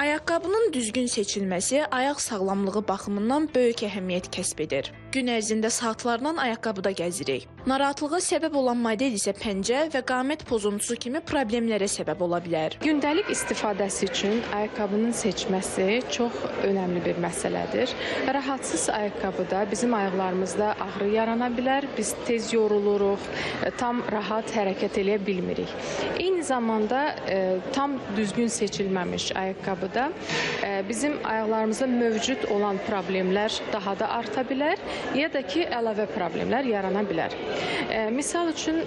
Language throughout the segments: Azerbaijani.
Ayaqqabının düzgün seçilməsi ayaq sağlamlığı baxımından böyük əhəmiyyət kəsb edir. Gün ərzində saatlarla ayaqqabıda gəzirik. Narahatlığa səbəb olan model isə pəncə və qamət pozuntusu kimi problemlərə səbəb ola bilər. Gündəlik istifadəsi üçün ayaqqabının seçməsi çox önəmli bir məsələdir. Rahatsız ayaqqabıda bizim ayaqlarımızda ağrı yarana bilər, biz tez yoruluruq, tam rahat hərəkət edə bilmirik. Eyni zamanda tam düzgün seçilməmiş ayaqqabıda bizim ayaqlarımızda mövcud olan problemlər daha da arta bilər, ya da ki, əlavə problemlər yarana bilər. Misal üçün,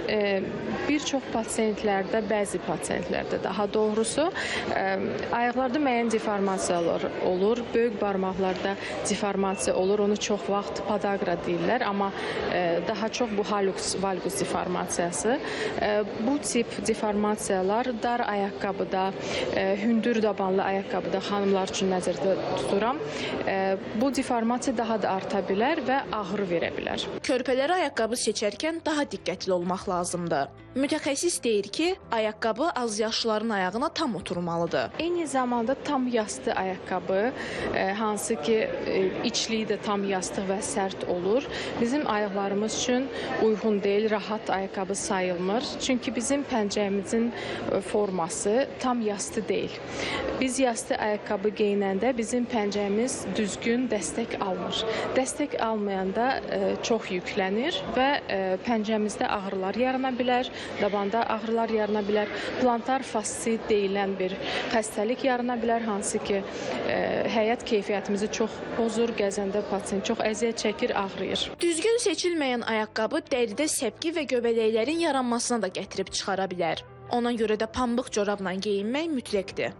bir çox pasientlərdə, bəzi pasientlərdə daha doğrusu, ayaqlarda müəyyən deformasiyalar olur, böyük barmaqlarda deformasiya olur, onu çox vaxt padagra deyirlər, amma daha çox bu valgus deformasiyası. Bu tip deformasiyalar dar ayaqqabıda, hündür dabanlı ayaqqabıda xanımlar üçün nəzərdə tuturam. Bu deformasiya daha da arta bilər və ağrı verə bilər. Körpələrə ayaqqabı seçərkən daha diqqətli olmaq lazımdır. Mütəxəssis deyir ki, ayaqqabı azyaşlıların ayağına tam oturmalıdır. Eyni zamanda tam yastı ayaqqabı, hansı ki içliyi də tam yastıq və sərt olur, bizim ayaqlarımız üçün uyğun deyil, rahat ayaqqabı sayılmır. Çünki bizim pəncəyimizin forması tam yastı deyil. Biz yastı ayaqqabı geyinəndə bizim pəncəyimiz düzgün dəstək almır. Dəstək almayanda çox yüklənir və pəncəmizdə ağrılar yarana bilər, dabanda ağrılar yarana bilər, plantar fassit deyilən bir xəstəlik yarana bilər, hansı ki həyat keyfiyyətimizi çox pozur, gəzəndə pasient çox əziyyət çəkir, ağrıyır. Düzgün seçilməyən ayaqqabı dəridə səpki və göbələklərin yaranmasına da gətirib çıxara bilər. Ona görə də pambıq corabla geyinmək mütləqdir.